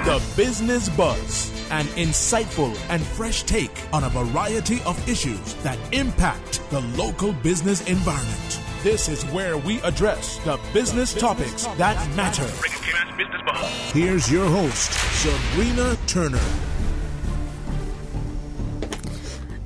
The Business Buzz, an insightful and fresh take on a variety of issues that impact the local business environment. This is where we address the business topics that matter. Here's your host, Sabrina Turner.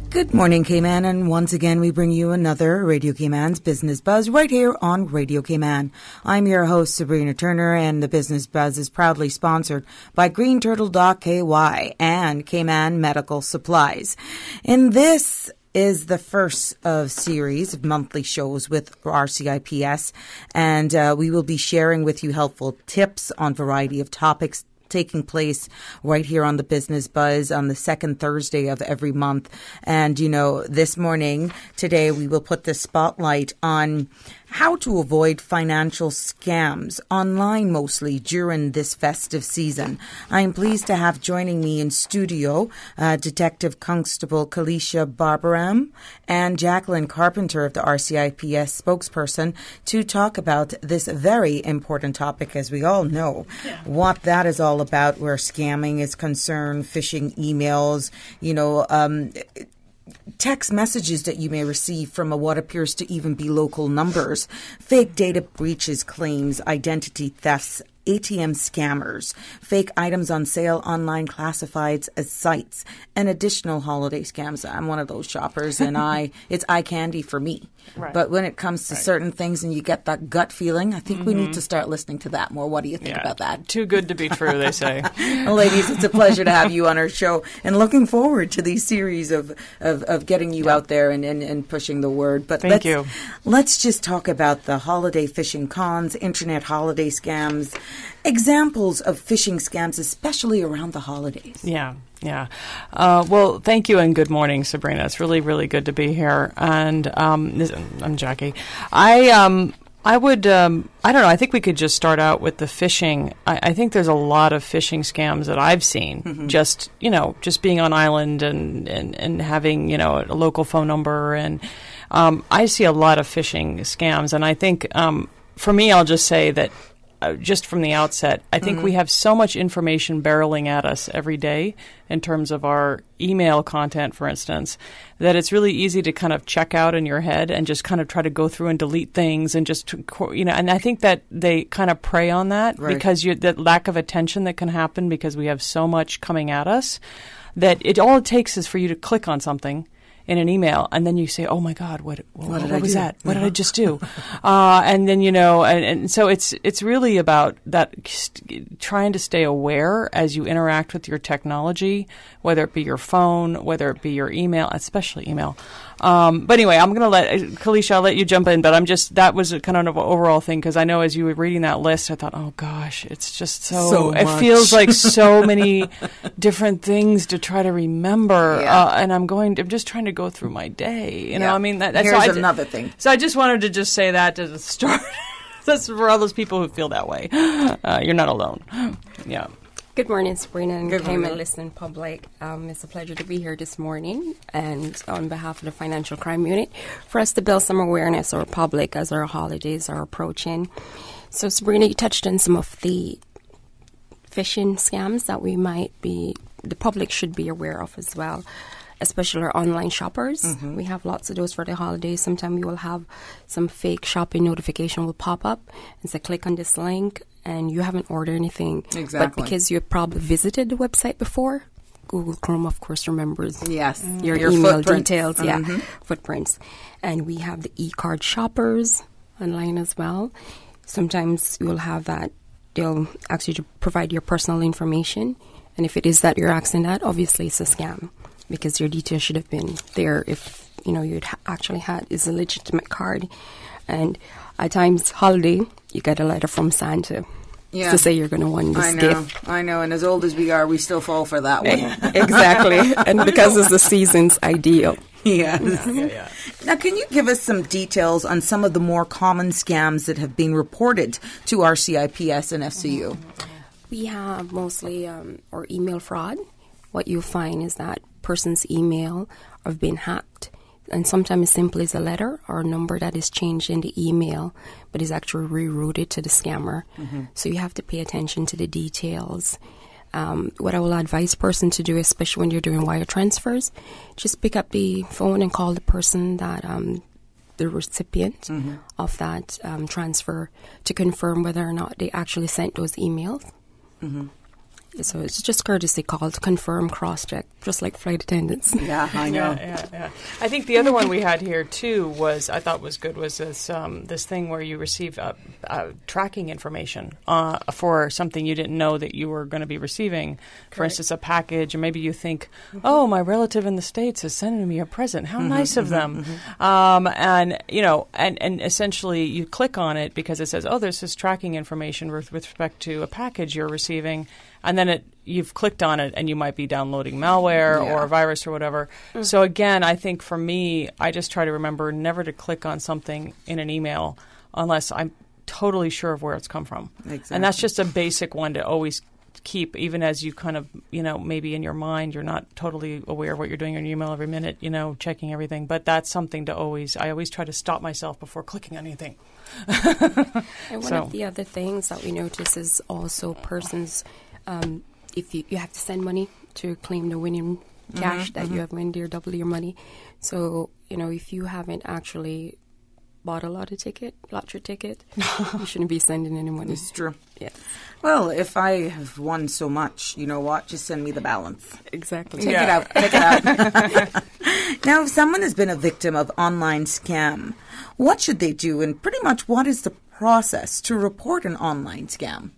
Good morning, Cayman, and once again we bring you another Radio Cayman's Business Buzz right here on Radio Cayman. I'm your host, Sabrina Turner, and the Business Buzz is proudly sponsored by Green Turtle KY and Cayman Medical Supplies. And this is the first of series of monthly shows with RCIPS, and we will be sharing with you helpful tips on a variety of topics taking place right here on the Business Buzz on the second Thursday of every month. And, you know, this morning, today, we will put the spotlight on how to avoid financial scams online mostly during this festive season. I am pleased to have joining me in studio Detective Constable Kalisha Barbaram and Jacqueline Carpenter of the RCIPS spokesperson to talk about this very important topic, as we all know what that is all about, where scamming is concerned, phishing emails, text messages that you may receive from what appears to even be local numbers, fake data breaches claims, identity thefts, ATM scammers, fake items on sale, online classifieds as sites, and additional holiday scams. I'm one of those shoppers, and it's eye candy for me. Right. But when it comes to certain things and you get that gut feeling, I think we need to start listening to that more. What do you think about that? Too good to be true, they say. Well, ladies, it's a pleasure to have you on our show, and looking forward to these series of getting you out there and pushing the word. But Thank you. Let's just talk about the holiday phishing cons, internet holiday scams, examples of phishing scams, especially around the holidays. Yeah. Well, thank you and good morning, Sabrina. It's really, really good to be here. And I'm Jackie. I don't know. I think we could just start out with the phishing. I think there's a lot of phishing scams that I've seen. Just being on island and having a local phone number, and I see a lot of phishing scams. And I think for me, I'll just say that. Just from the outset, I think we have so much information barreling at us every day in terms of our email content, for instance, that it's really easy to kind of check out in your head and just kind of try to go through and delete things and just, and I think that they kind of prey on that because that lack of attention that can happen because we have so much coming at us that all it takes is for you to click on something in an email, and then you say, "Oh my God, what was that? What did I just do?" And then and so it's really about that trying to stay aware as you interact with your technology, whether it be your phone, whether it be your email, especially email. But anyway, I'm going to let Kalisha, I'll let you jump in, but that was a kind of an overall thing, because I know as you were reading that list, I thought, oh gosh, it's just so it feels like so many different things to try to remember. And I'm just trying to go through my day. Here's another thing. So I just wanted to just say that to the start. That's for all those people who feel that way. You're not alone. Yeah. Good morning, Sabrina and Cayman listening public. It's a pleasure to be here this morning, and on behalf of the Financial Crime Unit, for us to build some awareness our public as our holidays are approaching. So, Sabrina, you touched on some of the phishing scams that the public should be aware of as well, especially our online shoppers. We have lots of those for the holidays. Sometimes you will have some fake shopping notification will pop up and say, click on this link, and you haven't ordered anything. Exactly. But because you probably visited the website before, Google Chrome, of course, remembers your email details. Footprints. And we have the e-card shoppers online as well. Sometimes you'll have that. They'll ask you to provide your personal information. And if it is that you're asking that, obviously it's a scam, because your details should have been there if, you'd actually had is a legitimate card. And at times, holiday, you get a letter from Santa to say you're going to win this gift. I know, and as old as we are, we still fall for that one. Exactly, and because it's the season's ideal. Yeah. Now, can you give us some details on some of the more common scams that have been reported to RCIPS and FCU? We have mostly or email fraud. What you find is that person's email have been hacked. And sometimes it's simply as a letter or a number that is changed in the email, but is actually rerouted to the scammer. So you have to pay attention to the details. What I will advise person to do, especially when you're doing wire transfers, just pick up the phone and call the person that the recipient of that transfer to confirm whether or not they actually sent those emails. So it's just courtesy call to confirm, cross-check, just like flight attendants. Yeah, I know. Yeah. I think the other one we had here, too, I thought was good, was this thing where you receive tracking information for something you didn't know that you were going to be receiving. Correct. For instance, a package, or maybe you think, oh, my relative in the States is sending me a present. How nice of them. And essentially you click on it because it says, oh, there's this tracking information with respect to a package you're receiving. And then you've clicked on it and you might be downloading malware or a virus or whatever. So again, I think for me, I just try to remember never to click on something in an email unless I'm totally sure of where it's come from. Exactly. And that's just a basic one to always keep, even as you kind of, maybe in your mind, you're not totally aware of what you're doing in your email every minute, checking everything. But that's something I always try to stop myself before clicking on anything. And one of the other things that we notice is also persons... if you have to send money to claim the winning cash that you have won or double your money. So, if you haven't actually bought a lottery ticket, you shouldn't be sending any money. It's true. Yeah. Well, if I have won so much, you know what? Just send me the balance. Exactly. Take it out. Now, if someone has been a victim of online scam, what should they do? And pretty much what is the process to report an online scam?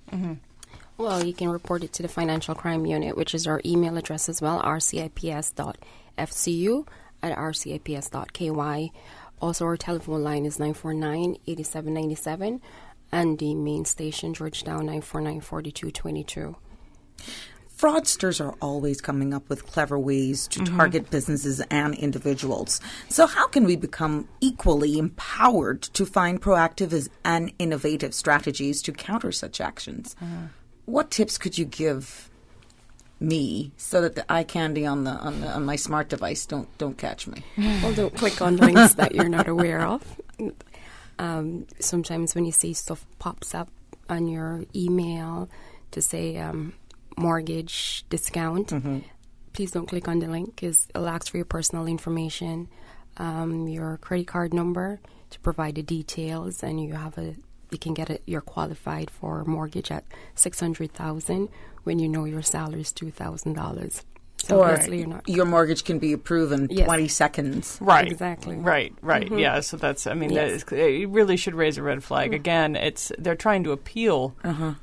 Well, you can report it to the Financial Crime Unit, which is our email address as well, rcips.fcu@rcips.ky. Also, our telephone line is 949-8797, and the main station, Georgetown, 949-4222. Fraudsters are always coming up with clever ways to target businesses and individuals. So how can we become equally empowered to find proactive and innovative strategies to counter such actions? What tips could you give me so that the eye candy on my smart device don't catch me? Well, don't click on links that you're not aware of. Sometimes when you see stuff pops up on your email to say mortgage discount, please don't click on the link because it'll ask for your personal information, your credit card number to provide the details, and you can get you're qualified for a mortgage at $600,000 when you know your salary is $2,000. So or your mortgage can be approved in 20 seconds. Right. Exactly. Right. Yeah. So that's, it really should raise a red flag. Again, they're trying to appeal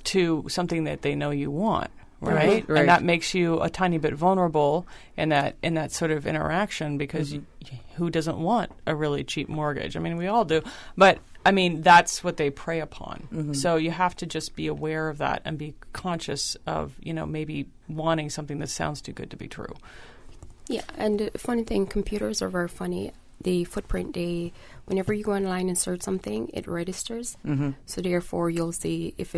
to something that they know you want. Right? And that makes you a tiny bit vulnerable in that sort of interaction because who doesn't want a really cheap mortgage? I mean, we all do. But, that's what they prey upon. So you have to just be aware of that and be conscious of, maybe wanting something that sounds too good to be true. Yeah, and the funny thing, computers are very funny. The footprint, whenever you go online and search something, it registers. So therefore, you'll see if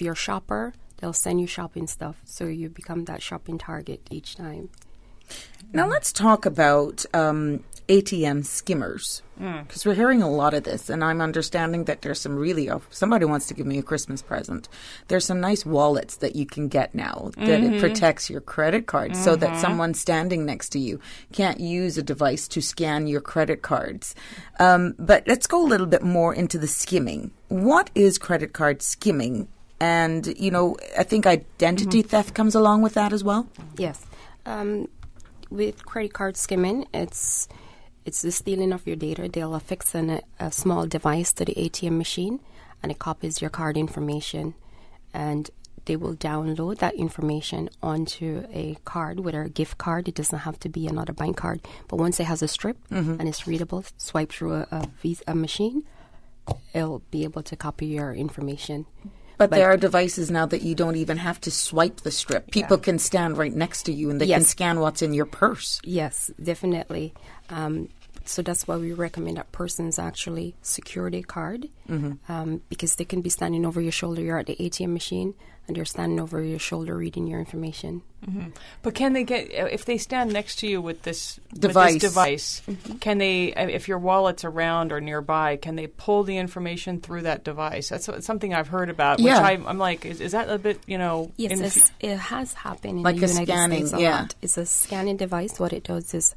you're a shopper, they'll send you shopping stuff, so you become that shopping target each time. Now let's talk about ATM skimmers, because we're hearing a lot of this, and I'm understanding that there's some somebody wants to give me a Christmas present. There's some nice wallets that you can get now that it protects your credit card so that someone standing next to you can't use a device to scan your credit cards. But let's go a little bit more into the skimming. What is credit card skimming? And, I think identity theft comes along with that as well? Yes. With credit card skimming, it's the stealing of your data. They'll affix a small device to the ATM machine, and it copies your card information. And they will download that information onto a card, whether a gift card. It doesn't have to be another bank card. But once it has a strip and it's readable, swipe through a machine, it'll be able to copy your information. But there are devices now that you don't even have to swipe the strip. People can stand right next to you and they can scan what's in your purse. Yes, definitely. So that's why we recommend that persons actually secure their card, because they can be standing over your shoulder. You're at the ATM machine, and they're standing over your shoulder reading your information. But can they get, if they stand next to you with this device, can they, if your wallet's around or nearby, can they pull the information through that device? That's something I've heard about, which I'm like, is that a bit, Yes, it has happened in like the United scanning, States a lot. It's a scanning device. What it does is,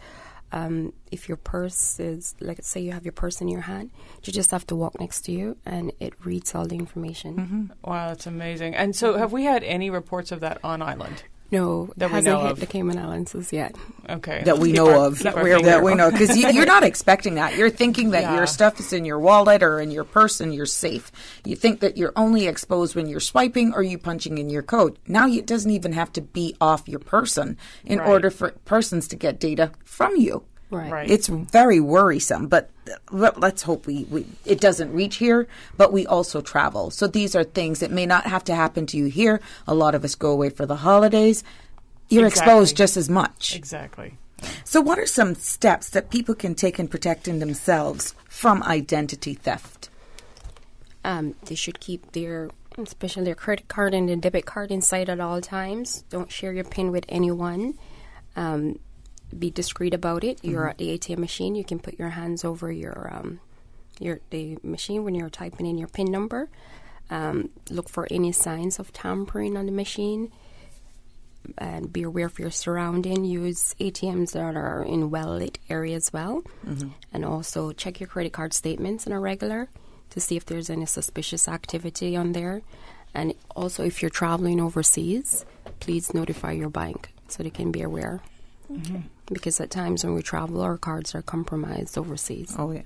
if your purse is, like, say you have your purse in your hand, you just have to walk next to you, and it reads all the information. Wow, that's amazing. And so have we had any reports of that on island? No, that it hasn't hit of the Cayman Islands yet. Okay. That we know of. That we know. Because you're not expecting that. You're thinking that your stuff is in your wallet or in your purse and you're safe. You think that you're only exposed when you're swiping or you punching in your code. Now it doesn't even have to be off your person in order for persons to get data from you. Right. It's very worrisome, but let's hope it doesn't reach here, but we also travel. So these are things that may not have to happen to you here. A lot of us go away for the holidays. You're exposed just as much. Exactly. So what are some steps that people can take in protecting themselves from identity theft? They should keep especially their credit card and their debit card inside at all times. Don't share your PIN with anyone. Be discreet about it. You're at the ATM machine. You can put your hands over the machine when you're typing in your PIN number. Look for any signs of tampering on the machine, and be aware of your surrounding. Use ATMs that are in well-lit areas as well, and also check your credit card statements on a regular to see if there's any suspicious activity on there. And also, if you're traveling overseas, please notify your bank so they can be aware. Because at times when we travel, our cards are compromised overseas. Oh, yeah.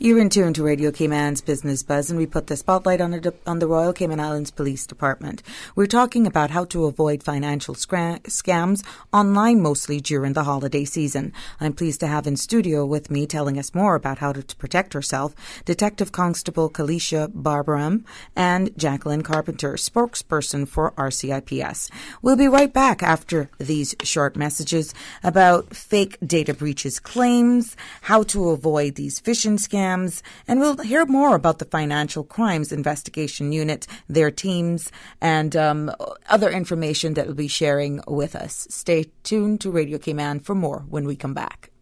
You're in tune to Radio Cayman's Business Buzz, and we put the spotlight on the Royal Cayman Islands Police Department. We're talking about how to avoid financial scams online, mostly during the holiday season. I'm pleased to have in studio with me, telling us more about how to protect herself, Detective Constable Kalisha Barbaram and Jacqueline Carpenter, spokesperson for RCIPS. We'll be right back after these short messages about fake data breaches claims, how to avoid these phishing scams, and we'll hear more about the Financial Crimes Investigation Unit, their teams, and other information that we'll be sharing with us. Stay tuned to Radio Cayman for more when we come back.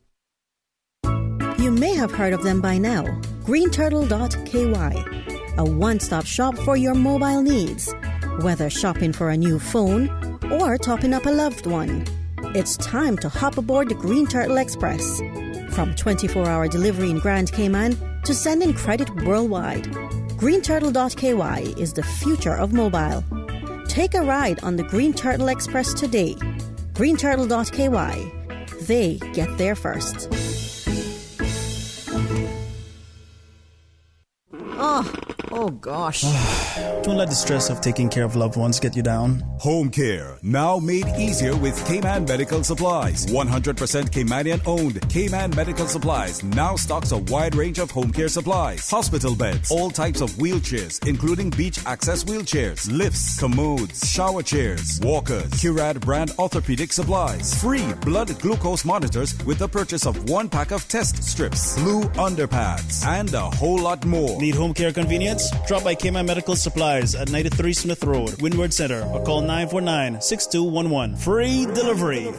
You may have heard of them by now. GreenTurtle.ky, a one-stop shop for your mobile needs. Whether shopping for a new phone or topping up a loved one, it's time to hop aboard the Green Turtle Express. From 24-hour delivery in Grand Cayman to sending credit worldwide, GreenTurtle.ky is the future of mobile. Take a ride on the Green Turtle Express today. GreenTurtle.ky. They get there first. Oh gosh. Don't let the stress of taking care of loved ones get you down. Home care, now made easier with Cayman Medical Supplies. 100% Caymanian owned. Cayman Medical Supplies now stocks a wide range of home care supplies. Hospital beds, all types of wheelchairs, including beach access wheelchairs, lifts, commodes, shower chairs, walkers, Curad brand orthopedic supplies. Free blood glucose monitors with the purchase of 1 pack of test strips, blue underpads, and a whole lot more. Need home care convenience? Drop by Cayman Medical Supplies at 93 Smith Road, Windward Center, or call 949-6211. Free delivery.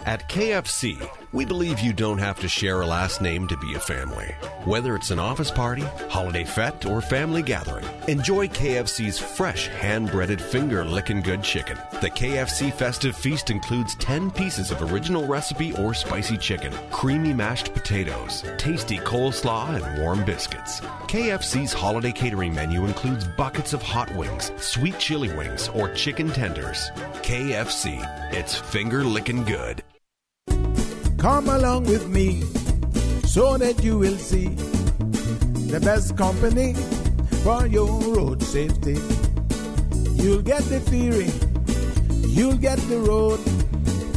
At KFC, we believe you don't have to share a last name to be a family. Whether it's an office party, holiday fete, or family gathering, enjoy KFC's fresh, hand-breaded finger-licking good chicken. The KFC Festive Feast includes 10 pieces of original recipe or spicy chicken, creamy mashed potatoes, tasty coleslaw, and warm biscuits. KFC's holiday catering menu includes buckets of hot wings, sweet chili wings, or chicken tenders. KFC, it's finger-licking good. Come along with me so that you will see the best company for your road safety. You'll get the theory, you'll get the road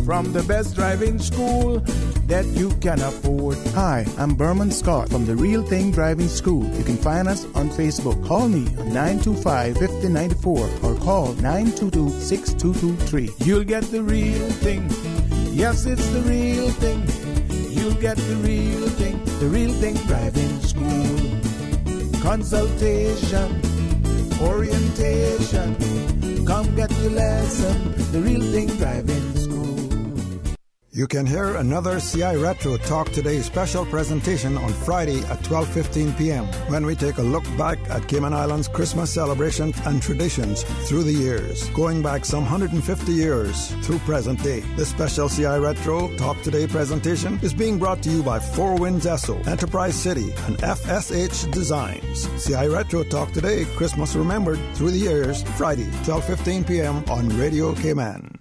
from the best driving school that you can afford. Hi, I'm Berman Scott from the Real Thing Driving School. You can find us on Facebook. Call me on 925-5094 or call 922-6223. You'll get the real thing. Yes, it's the real thing. You'll get the real thing driving school. Consultation, orientation, come get your lesson, the real thing driving school. You can hear another CI Retro Talk Today special presentation on Friday at 12:15 p.m. when we take a look back at Cayman Islands' Christmas celebrations and traditions through the years, going back some 150 years through present day. This special CI Retro Talk Today presentation is being brought to you by Four Winds Esso, Enterprise City, and FSH Designs. CI Retro Talk Today, Christmas remembered through the years, Friday, 12:15 p.m. on Radio Cayman.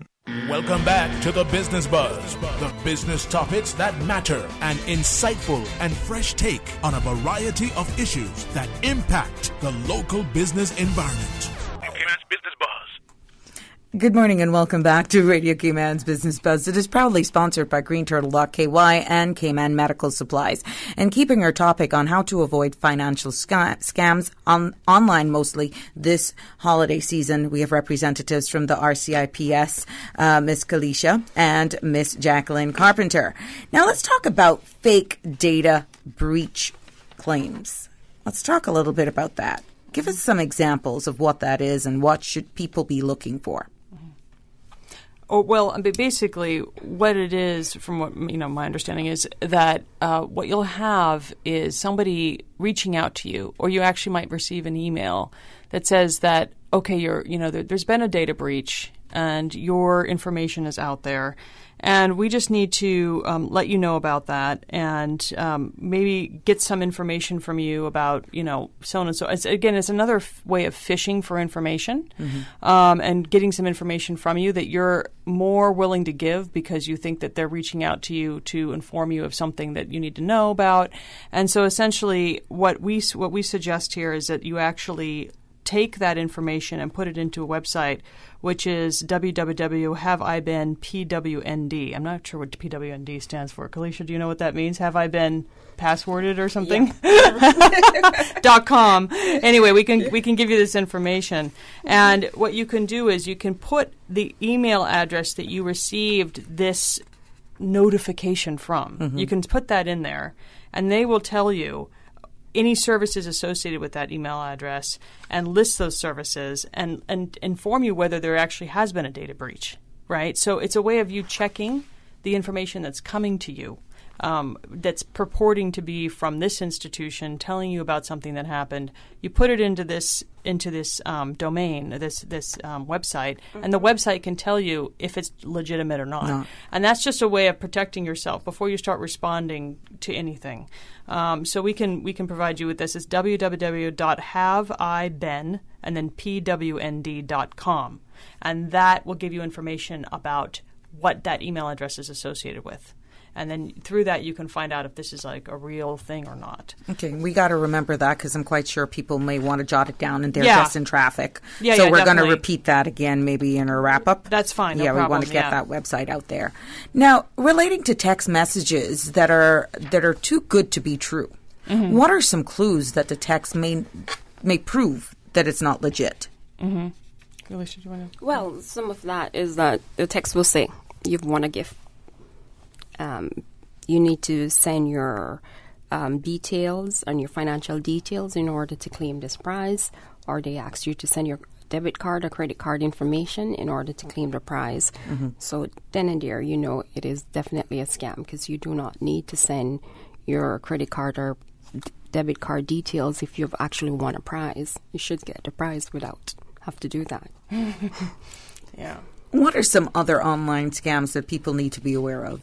Welcome back to the Business Buzz, the business topics that matter, an insightful and fresh take on a variety of issues that impact the local business environment. Business Buzz. Good morning and welcome back to Radio Cayman's Business Buzz. It is proudly sponsored by GreenTurtle.ky and Cayman Medical Supplies. And keeping our topic on how to avoid financial scams online mostly this holiday season, we have representatives from the RCIPS, Miss Kalisha and Miss Jacqueline Carpenter. Now let's talk about fake data breach claims. Let's talk a little bit about that. Give us some examples of what that is and what should people be looking for. Oh, well, basically, what it is, from what my understanding is that what you'll have is somebody reaching out to you, or you actually might receive an email that says that, okay, there's been a data breach and your information is out there, and we just need to let you know about that, and maybe get some information from you about so on and so. It's another way of fishing for information, and getting some information from you that you're more willing to give because you think that they're reaching out to you to inform you of something that you need to know about. And so essentially what we suggest here is that you actually take that information and put it into a website, which is www.haveibeenpwnd. I'm not sure what PWND stands for. Kalisha, do you know what that means? Have I been passworded or something? Yeah. .com. Anyway, we can give you this information. And what you can do is you can put the email address that you received this notification from. You can put that in there, and they will tell you any services associated with that email address and list those services and inform you whether there actually has been a data breach, right? So it's a way of you checking the information that's coming to you, that's purporting to be from this institution, telling you about something that happened. You put it into this domain, this website, and the website can tell you if it's legitimate or not. No. And that's just a way of protecting yourself before you start responding to anything. So we can provide you with this. It's www.haveibeen and then pwnd.com, and that will give you information about what that email address is associated with. And then through that, you can find out if this is like a real thing or not. Okay, we got to remember that because I'm quite sure people may want to jot it down and they're just in traffic. So we're going to repeat that again maybe in our wrap-up. That's fine, no problem. We want to get that website out there. Now, relating to text messages that are too good to be true, what are some clues that the text may prove that it's not legit? Alicia, do you want to? Well, some of that is that the text will say, you've won a gift. You need to send your details and your financial details in order to claim this prize, or they ask you to send your debit card or credit card information in order to claim the prize. So then and there, it is definitely a scam because you do not need to send your credit card or debit card details if you've actually won a prize. You should get the prize without have to do that. Yeah. What are some other online scams that people need to be aware of?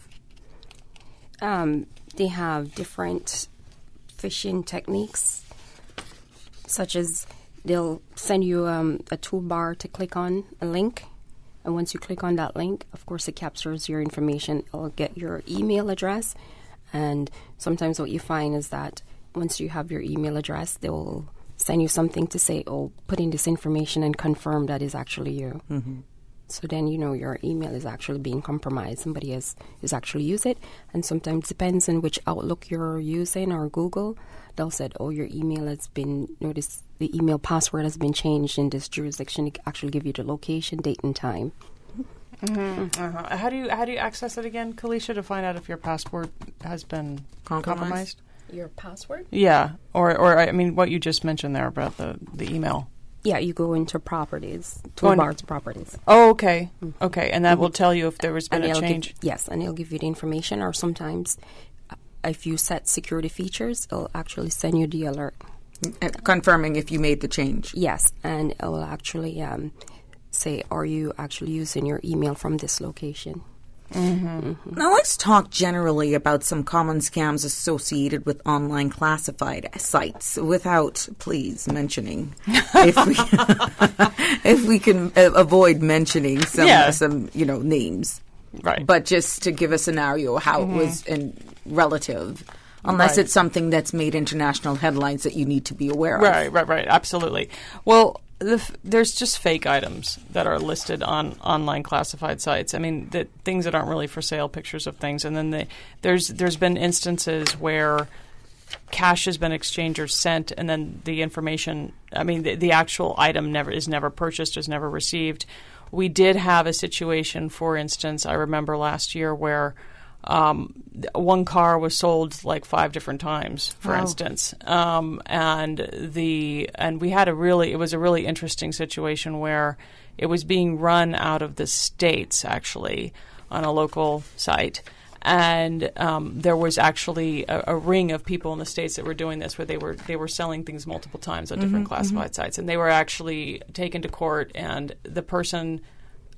They have different phishing techniques, such as they'll send you a toolbar to click on a link. And once you click on that link, of course, it captures your information. It'll get your email address. And sometimes what you find is that once you have your email address, they will send you something to say, put in this information and confirm that is actually you. So then your email is actually being compromised. Somebody is actually used it. And sometimes depends on which Outlook you're using or Google. They'll say, your email has been noticed. The email password has been changed in this jurisdiction. It actually give you the location, date, and time. How do you access it again, Kalisha, to find out if your password has been compromised? Your password? Yeah, or I mean, what you just mentioned there about the email. Yeah, you go into properties, toolbars properties. Oh, okay. Okay, and that will tell you if there has been a change? Yes, and it'll give you the information, or sometimes if you set security features, it'll actually send you the alert. Confirming if you made the change. Yes, and it will actually say, are you actually using your email from this location? Now let's talk generally about some common scams associated with online classified sites without, please, mentioning, if we can avoid mentioning some names. Right. But just to give a scenario how it was relative. Unless it's something that's made international headlines that you need to be aware of. Right. Absolutely. Well, there's just fake items that are listed on online classified sites. I mean, things that aren't really for sale, pictures of things. And then there's been instances where cash has been exchanged or sent, and then the information, I mean, the actual item is never purchased, is never received. We did have a situation, for instance, I remember last year where one car was sold like 5 different times, for instance, and we had it was a really interesting situation where it was being run out of the States, actually, on a local site, and there was actually a ring of people in the States that were doing this, where they were selling things multiple times on different classified sites, and they were actually taken to court, and the person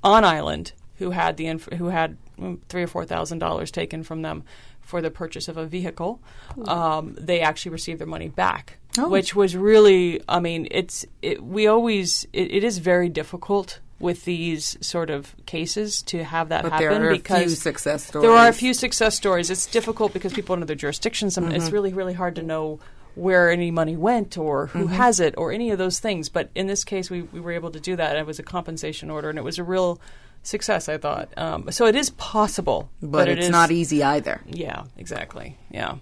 on island who had $3,000 or $4,000 taken from them for the purchase of a vehicle, they actually received their money back, which was really, I mean, it is very difficult with these sort of cases to have that happen. There are because a few success stories. There are a few success stories. It's difficult because people in other jurisdictions, it's really, really hard to know where any money went or who has it or any of those things. But in this case, we were able to do that. It was a compensation order, and it was a real success, I thought. So it is possible. But it's not easy either. Yeah, exactly. Yeah.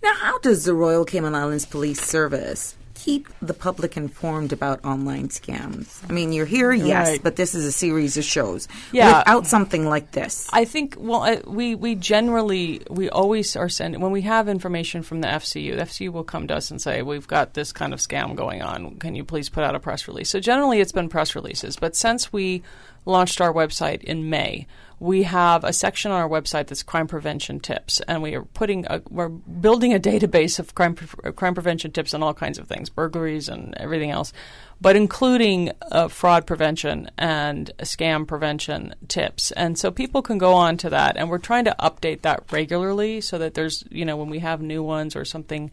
Now, how does the Royal Cayman Islands Police Service keep the public informed about online scams? I mean, you're here, yes, but this is a series of shows. Yeah. Without something like this. I think, we always are sending, when we have information from the FCU will come to us and say, we've got this kind of scam going on. Can you please put out a press release? So generally it's been press releases. But since we launched our website in May, we have a section on our website that's crime prevention tips, and we're building a database of crime prevention tips on all kinds of things, burglaries and everything else, but including fraud prevention and scam prevention tips. And so people can go on to that, and we're trying to update that regularly so that there's, when we have new ones or something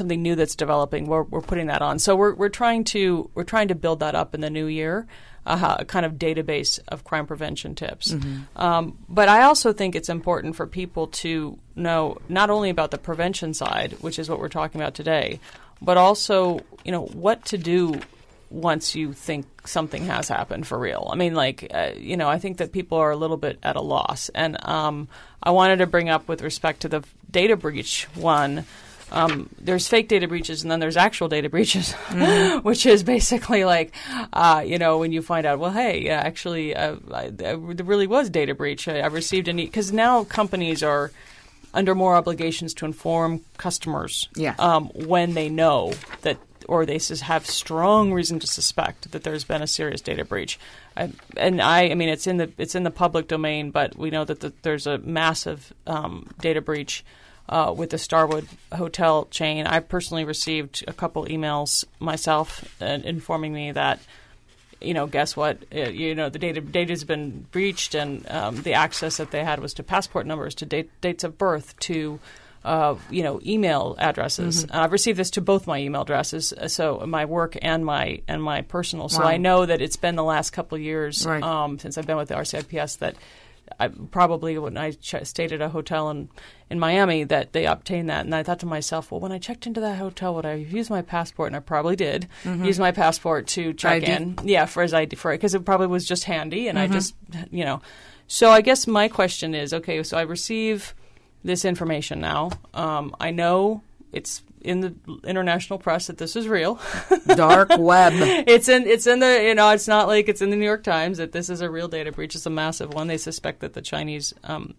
new that's developing, we're putting that on. So we're trying to build that up in the new year. A kind of database of crime prevention tips. But I also think it's important for people to know not only about the prevention side, which is what we're talking about today, but also, what to do once you think something has happened for real. I mean, I think that people are a little bit at a loss. And I wanted to bring up with respect to the data breach one, there's fake data breaches and then there's actual data breaches, which is basically when you find out, well, hey, actually, there really was data breach. I received because now companies are under more obligations to inform customers when they know that, or they have strong reason to suspect that there's been a serious data breach. I mean, it's in the public domain, but we know that there's a massive data breach with the Starwood hotel chain. I personally received a couple emails myself informing me that, guess what? The data's been breached, and the access that they had was to passport numbers, to dates of birth, to email addresses. I've received this to both my email addresses, so my work and my personal. So I know that it's been the last couple of years since I've been with the RCIPS that I probably, when I stayed at a hotel in Miami, that they obtained that. And I thought to myself, well, when I checked into that hotel, would I use my passport? And I probably did use my passport to check in. Yeah, for his ID, because it probably was just handy. And I just, So I guess my question is, okay, so I receive this information now. I know it's in the international press that this is real. Dark web. It's in the, it's not like it's in the New York Times that this is a real data breach. It's a massive one. They suspect that the Chinese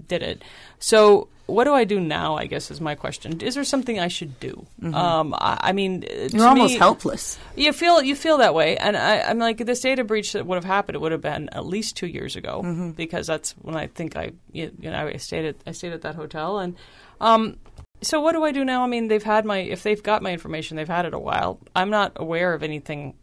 did it. So what do I do now, I guess, is my question. Is there something I should do? Mm-hmm. You're almost helpless. You feel that way. And I'm like, this data breach that would have happened, it would have been at least 2 years ago, mm-hmm. because that's when I think I stayed at that hotel. And so what do I do now? I mean, if they've got my information, they've had it a while. I'm not aware of anything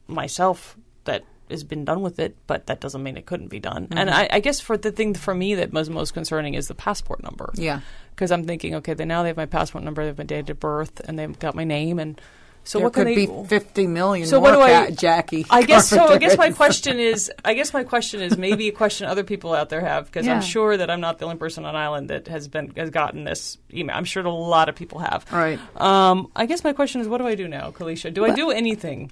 myself that has been done with it, but that doesn't mean it couldn't be done. Mm-hmm. And I guess the thing for me that was most concerning is the passport number. Yeah. Because I'm thinking, okay, they have my passport number, they have my date of birth, and they've got my name, and so there what can could be 50 million so more, what do Jackie. I guess so. I guess my question is maybe a question other people out there have, because I'm sure that I'm not the only person on island that has gotten this email. I'm sure a lot of people have. Right. I guess my question is, what do I do now, Kalisha? Do I do anything?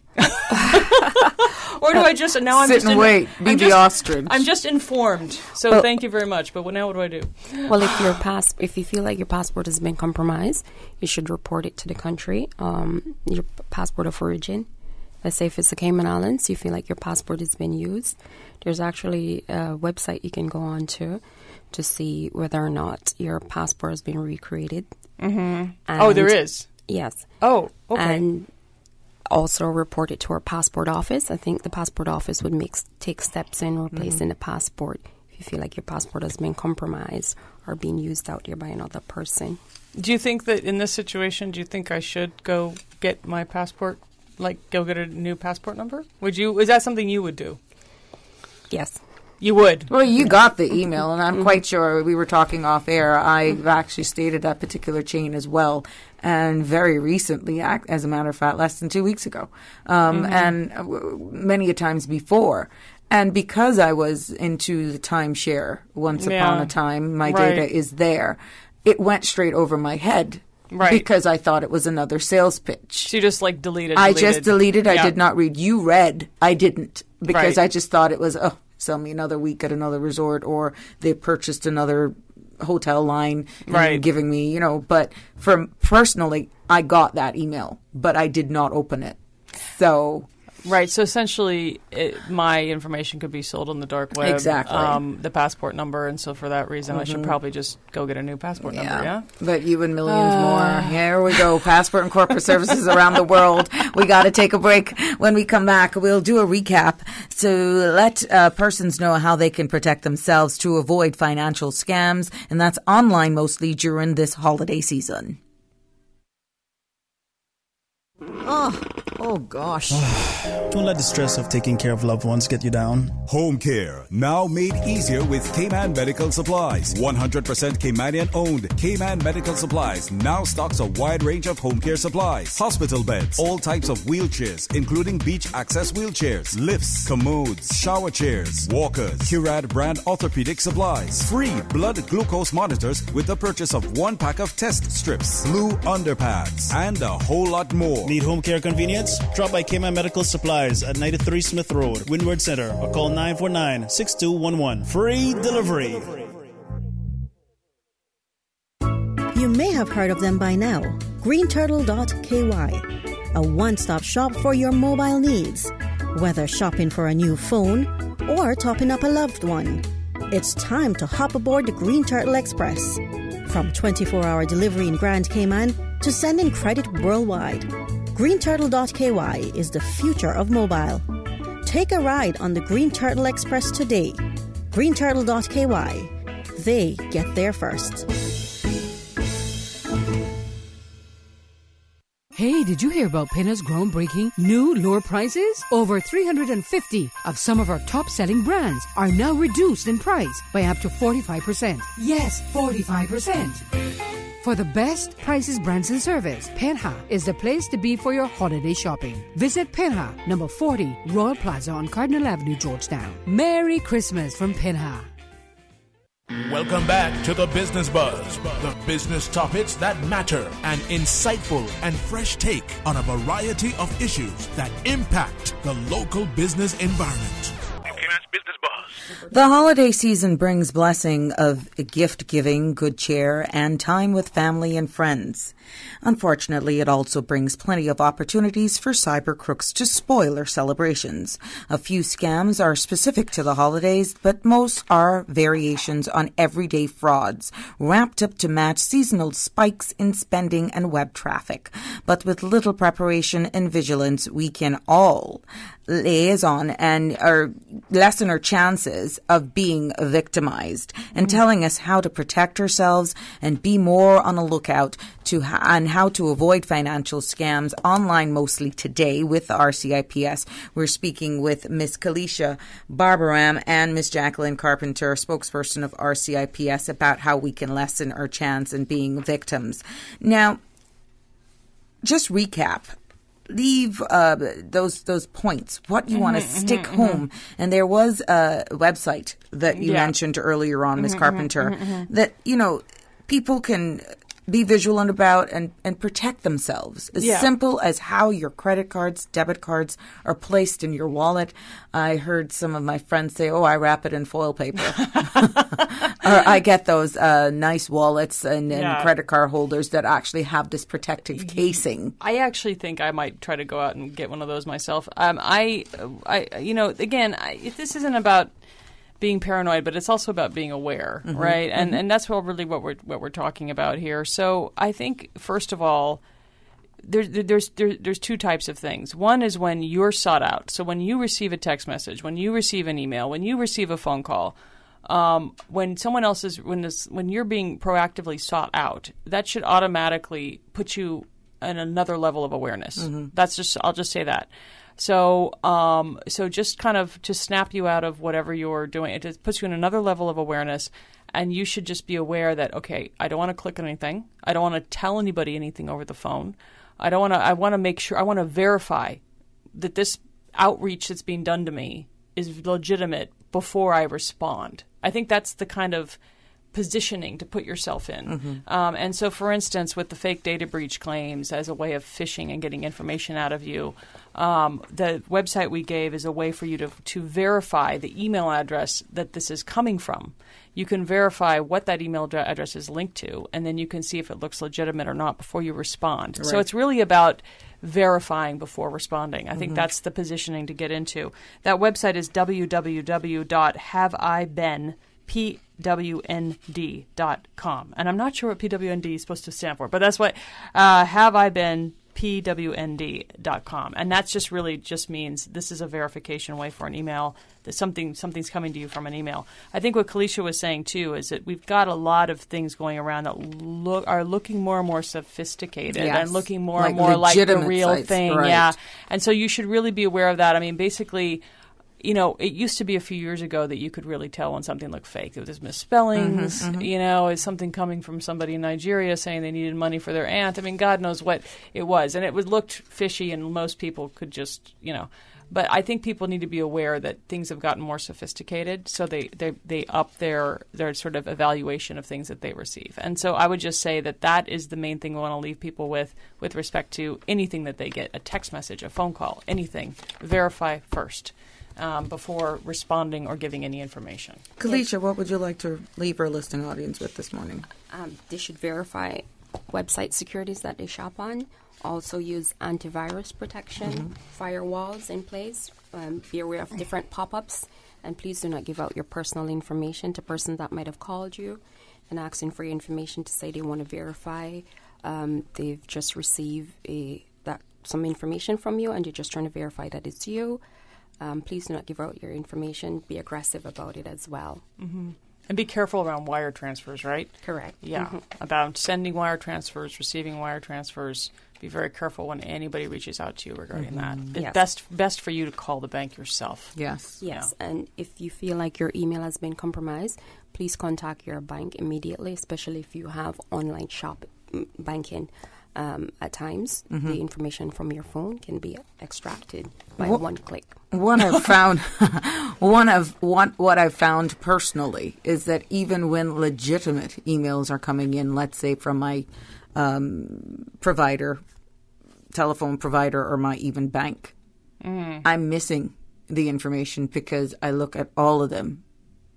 Or do I just now? Sit and wait. Be the ostrich. I'm just informed. So thank you very much. But now what do I do? Well, if you feel like your passport has been compromised, you should report it to the country. Your passport of origin. Let's say if it's the Cayman Islands, you feel like your passport has been used. There's actually a website you can go on to see whether or not your passport has been recreated. Mm-hmm. There is? Yes. Oh, okay. And also report it to our passport office. I think the passport office would take steps in replacing the passport if you feel like your passport has been compromised or being used out there by another person. Do you think that in this situation, do you think I should go get my passport, go get a new passport number? Is that something you would do? Yes. You would? Well, you got the email, and I'm quite sure we were talking off air. I've actually stated that particular chain as well, and very recently, as a matter of fact, less than 2 weeks ago, and many a times before. And because I was into the timeshare once upon a time, my data is there. It went straight over my head. Right. Because I thought it was another sales pitch. So you just deleted. I just deleted. I did not read. You read. I didn't. Because I just thought it was, sell me another week at another resort, or they purchased another hotel line and giving me, but personally, I got that email, but I did not open it. So. Right. So essentially, my information could be sold on the dark web. Exactly. The passport number. And so for that reason, I should probably just go get a new passport number. Yeah. But you and millions more. Here we go. Passport and corporate services around the world. We got to take a break. When we come back, we'll do a recap to let persons know how they can protect themselves to avoid financial scams. And that's online mostly during this holiday season. Oh gosh. Don't let the stress of taking care of loved ones get you down. Home care, now made easier with Cayman Medical Supplies. 100% Caymanian owned. Cayman Medical Supplies now stocks a wide range of home care supplies. Hospital beds, all types of wheelchairs, including beach access wheelchairs, lifts, commodes, shower chairs, walkers, Curad brand orthopedic supplies. Free blood glucose monitors with the purchase of 1 pack of test strips, blue underpads, and a whole lot more. Need home care convenience? Drop by Cayman Medical Supplies at 93 Smith Road, Windward Center, or call 949-6211. Free delivery. You may have heard of them by now. GreenTurtle.ky, a one-stop shop for your mobile needs. Whether shopping for a new phone or topping up a loved one, it's time to hop aboard the Green Turtle Express. From 24-hour delivery in Grand Cayman to sending credit worldwide, GreenTurtle.ky is the future of mobile. Take a ride on the Green Turtle Express today. GreenTurtle.ky. They get there first. Hey, did you hear about Pinna's groundbreaking new lower prices? Over 350 of some of our top-selling brands are now reduced in price by up to 45%. Yes, 45%. For the best prices, brands, and service, Penha is the place to be for your holiday shopping. Visit Penha, number 40, Royal Plaza on Cardinal Avenue, Georgetown. Merry Christmas from Penha. Welcome back to the Business Buzz, the business topics that matter, an insightful and fresh take on a variety of issues that impact the local business environment. Business Buzz. The holiday season brings blessing of gift giving, good cheer, and time with family and friends. Unfortunately, it also brings plenty of opportunities for cyber crooks to spoil our celebrations. A few scams are specific to the holidays, but most are variations on everyday frauds, ramped up to match seasonal spikes in spending and web traffic. But with little preparation and vigilance, we can all liaison and lessen our chances of being victimized, and telling us how to protect ourselves and be more on a lookout and how to avoid financial scams online mostly today with RCIPS. We're speaking with Miss Kalisha Barbaram and Miss Jacqueline Carpenter, spokesperson of RCIPS, about how we can lessen our chance in being victims. Now, just recap. Leave those points, what you want to stick home. And there was a website that you mentioned earlier on, Ms. Carpenter, that, people can be vigilant about and protect themselves. As simple as how your credit cards, debit cards are placed in your wallet. I heard some of my friends say, I wrap it in foil paper. Or I get those nice wallets and credit card holders that actually have this protective casing. I actually think I might try to go out and get one of those myself. This isn't about being paranoid, but it's also about being aware, right? And that's really what we're talking about here. So I think, first of all, there's two types of things. One is when you're sought out. So when you receive a text message, when you receive an email, when you receive a phone call, when someone else when you're being proactively sought out, that should automatically put you in another level of awareness. I'll just say that. So just kind of to snap you out of whatever you're doing, it just puts you in another level of awareness, and you should just be aware that, okay, I don't want to click on anything. I don't want to tell anybody anything over the phone. I want to make sure, I want to verify that this outreach that's being done to me is legitimate before I respond. I think that's the kind of positioning to put yourself in. And so, for instance, with the fake data breach claims as a way of phishing and getting information out of you, the website we gave is a way for you to verify the email address that this is coming from. You can verify what that email address is linked to, and then you can see if it looks legitimate or not before you respond. Right. So it's really about verifying before responding. I think that's the positioning to get into. That website is www.haveibeen.pwnd.com. And I'm not sure what PWND is supposed to stand for, but that's what haveibeen.pwnd.com. And that's just really just means this is a verification way for an email, that something's coming to you from an email. I think what Kalisha was saying, too, is that we've got a lot of things going around that are looking more and more sophisticated and looking more and more like the real sites, thing. Right. Yeah. And so you should really be aware of that. I mean, basically, it used to be a few years ago that you could really tell when something looked fake. There was misspellings, is something coming from somebody in Nigeria saying they needed money for their aunt. I mean, God knows what it was. And it looked fishy, and most people could just, But I think people need to be aware that things have gotten more sophisticated, so they up their sort of evaluation of things that they receive. And so I would just say that is the main thing we want to leave people with respect to anything that they get, a text message, a phone call, anything. Verify first. Before responding or giving any information. Kalisha, what would you like to leave our listening audience with this morning? They should verify website securities that they shop on. Also use antivirus protection, firewalls in place. Be aware of different pop-ups. And please do not give out your personal information to persons that might have called you and asking for your information to say they want to verify. They've just received some information from you, and you're just trying to verify that it's you. Please do not give out your information. Be aggressive about it as well. And be careful around wire transfers, right? Correct. Yeah. About sending wire transfers, receiving wire transfers. Be very careful when anybody reaches out to you regarding that. It's best for you to call the bank yourself. Yes. Yes. Yeah. And if you feel like your email has been compromised, please contact your bank immediately, especially if you have online banking. At times, the information from your phone can be extracted by one click. What I've found personally is that even when legitimate emails are coming in, let's say from my telephone provider, or my even bank, I'm missing the information because I look at all of them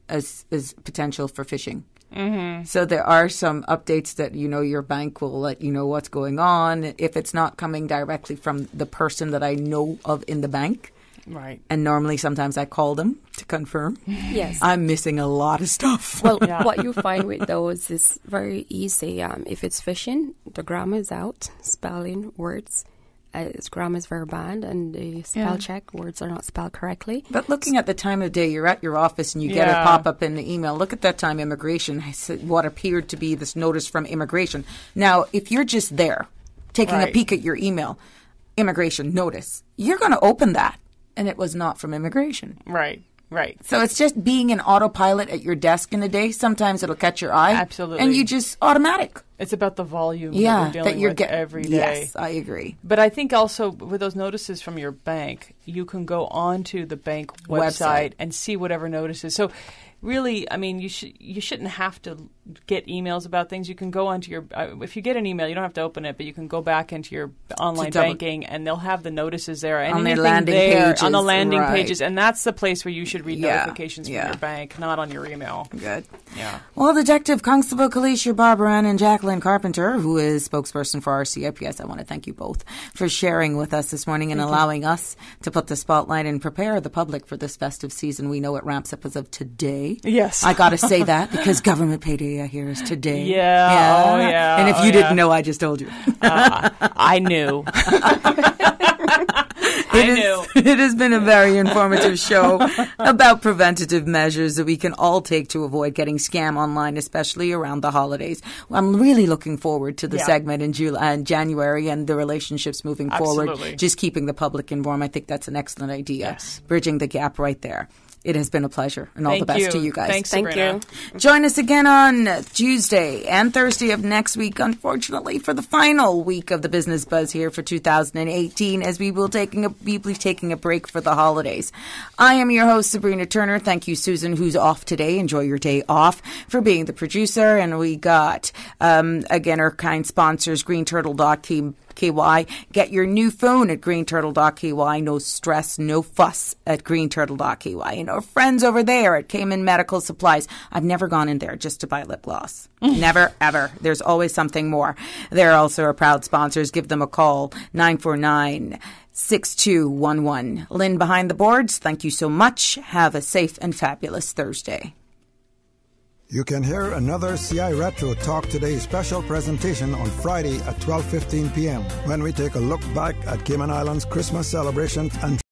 as potential for phishing. Mm-hmm. So there are some updates that, your bank will let you know what's going on if it's not coming directly from the person that I know of in the bank. Right. And normally sometimes I call them to confirm. Yes. I'm missing a lot of stuff. Well, what you find with those is very easy. If it's phishing, the grammar is out, spelling, words. Grammar is very bad, and the spell check, words are not spelled correctly. But looking at the time of day, you're at your office and you get a pop-up in the email. Look at that time, immigration. I said what appeared to be this notice from immigration. Now, if you're just there, taking a peek at your email, immigration notice, you're going to open that, and it was not from immigration. Right. So it's just being an autopilot at your desk in a day. Sometimes it'll catch your eye. Absolutely. And you just automatic. It's about the volume that we're dealing with every day. Yes, I agree. But I think also with those notices from your bank, you can go onto the bank website and see whatever notices. So really, I mean, you shouldn't have to get emails about things. You can go onto your if you get an email, you don't have to open it, but you can go back into your online banking, and they'll have the notices there and on their landing pages. On the landing pages, and that's the place where you should read notifications from your bank, not on your email. Good. Yeah. Well, Detective Constable Kalisha Barbara and Jacqueline Carpenter, who is spokesperson for RCIPS, I want to thank you both for sharing with us this morning and allowing us to put the spotlight and prepare the public for this festive season. We know it ramps up as of today. Yes. I got to say that because government payday, I hear, is today. Yeah. Oh, yeah. And if you didn't know, I just told you. I knew. It has been a very informative show about preventative measures that we can all take to avoid getting scammed online, especially around the holidays. I'm really looking forward to the segment in January and the relationships moving forward. Just keeping the public informed. I think that's an excellent idea. Yes. Bridging the gap right there. It has been a pleasure, and all the best to you guys. Thanks, Sabrina. Thank you. Join us again on Tuesday and Thursday of next week, unfortunately, for the final week of the Business Buzz here for 2018, as we will be taking a break for the holidays. I am your host, Sabrina Turner. Thank you, Susan, who's off today. Enjoy your day off, for being the producer. And we got, again, our kind sponsors, greenturtle.KY. Get your new phone at greenturtle.KY. No stress, no fuss at greenturtle.KY. And our friends over there at Cayman Medical Supplies. I've never gone in there just to buy lip gloss. Never, ever. There's always something more. They're also our proud sponsors. Give them a call, 949-6211. Lynn behind the boards, thank you so much. Have a safe and fabulous Thursday. You can hear another CI Retro Talk Today special presentation on Friday at 12:15 p.m. when we take a look back at Cayman Islands Christmas celebrations and